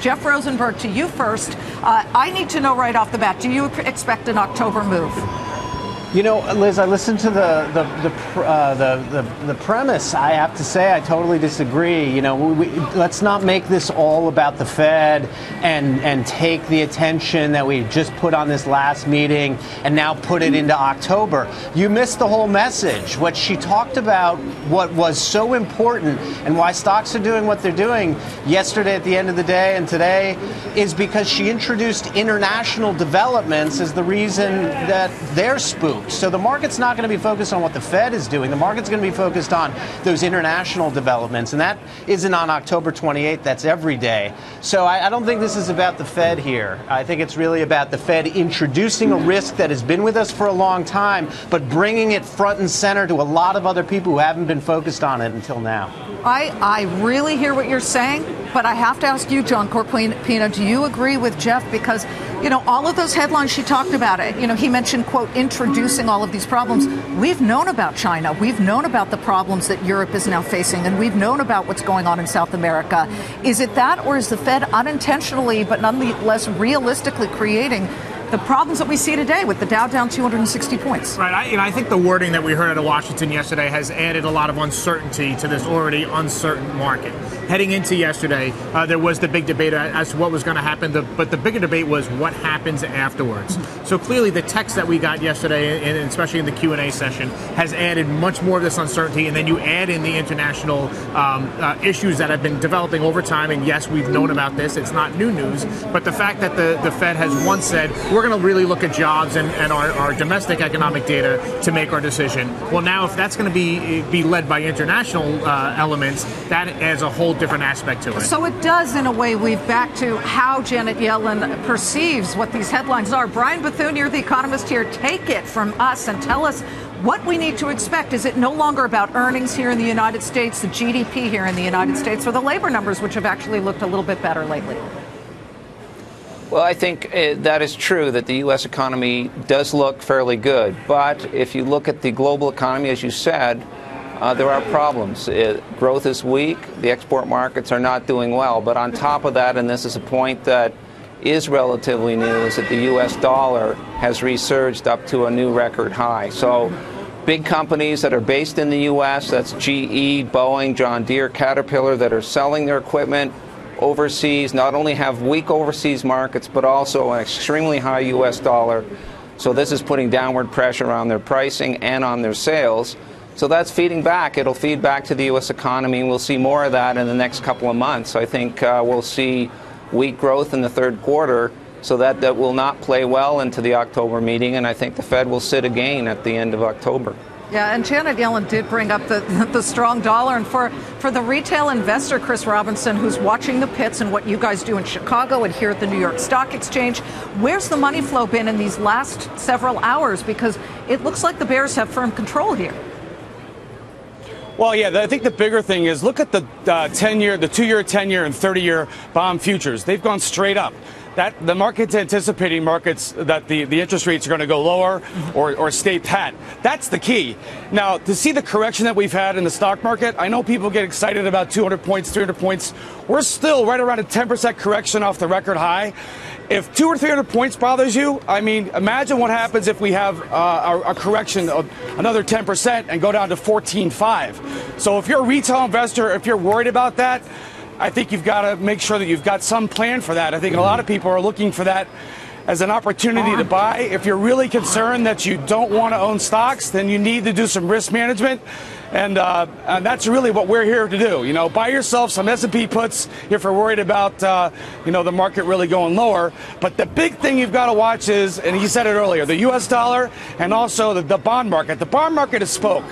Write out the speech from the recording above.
Jeff Rosenberg, to you first. I need to know right off the bat, do you expect an October move? You know, Liz, I listened to the premise. I have to say, I totally disagree. You know, let's not make this all about the Fed and take the attention that we just put on this last meeting and now put it into October. You missed the whole message. What she talked about, what was so important and why stocks are doing what they're doing yesterday at the end of the day and today is because she introduced international developments as the reason that they're spooked. So the market's not going to be focused on what the Fed is doing. The market's going to be focused on those international developments. And that isn't on October 28th. That's every day. So I don't think this is about the Fed here. I think it's really about the Fed introducing a risk that has been with us for a long time, but bringing it front and center to a lot of other people who haven't been focused on it until now. I really hear what you're saying, but I have to ask you, John Corpino, do you agree with Jeff? Because, you know, all of those headlines she talked about it, you know, he mentioned, quote, introducing all of these problems. We've known about China. We've known about the problems that Europe is now facing, and we've known about what's going on in South America. Is it that, or is the Fed unintentionally, but nonetheless realistically creating the problems that we see today with the Dow down 260 points? Right. I think the wording that we heard out of Washington yesterday has added a lot of uncertainty to this already uncertain market. Heading into yesterday, there was the big debate as to what was going to happen, but the bigger debate was what happens afterwards. So clearly the text that we got yesterday, and especially in the Q&A session, has added much more of this uncertainty, and then you add in the international issues that have been developing over time, and yes, we've known about this. It's not new news, but the fact that the Fed has once said, we're going to really look at jobs and our domestic economic data to make our decision. Well, now if that's going to be led by international elements, that adds a whole different aspect to it. So it does, in a way, weave back to how Janet Yellen perceives what these headlines are. Brian Bethune, you're the economist here. Take it from us and tell us what we need to expect. Is it no longer about earnings here in the United States, the GDP here in the United States, or the labor numbers, which have actually looked a little bit better lately? Well, I think that is true, that the U.S. economy does look fairly good. But if you look at the global economy, as you said, there are problems. Growth is weak. The export markets are not doing well. But on top of that, and this is a point that is relatively new, is that the U.S. dollar has resurged up to a new record high. So big companies that are based in the U.S., that's GE, Boeing, John Deere, Caterpillar, that are selling their equipment overseas, not only have weak overseas markets, but also an extremely high U.S. dollar. So this is putting downward pressure on their pricing and on their sales. So that's feeding back. It'll feed back to the U.S. economy, and we'll see more of that in the next couple of months. I think we'll see weak growth in the third quarter, so that will not play well into the October meeting, and I think the Fed will sit again at the end of October. Yeah, and Janet Yellen did bring up the strong dollar. And for the retail investor, Chris Robinson, who's watching the pits and what you guys do in Chicago and here at the New York Stock Exchange, where's the money flow been in these last several hours? Because it looks like the bears have firm control here. Well, yeah, I think the bigger thing is look at the 10-year, the 2-year, 10-year, and 30-year bond futures. They've gone straight up. That the market's anticipating that the interest rates are going to go lower or stay pat. That's the key. Now, to see the correction that we've had in the stock market, I know people get excited about 200 points, 300 points. We're still right around a 10% correction off the record high. If 200 or 300 points bothers you, I mean, imagine what happens if we have a correction of another 10% and go down to 14.5. So if you're a retail investor, if you're worried about that, I think you've got to make sure that you've got some plan for that. I think a lot of people are looking for that as an opportunity to buy. If you're really concerned that you don't want to own stocks, then you need to do some risk management. And that's really what we're here to do. You know, buy yourself some S&P puts if you're worried about, the market really going lower. But the big thing you've got to watch is, and he said it earlier, the U.S. dollar and also the bond market. The bond market has spoke.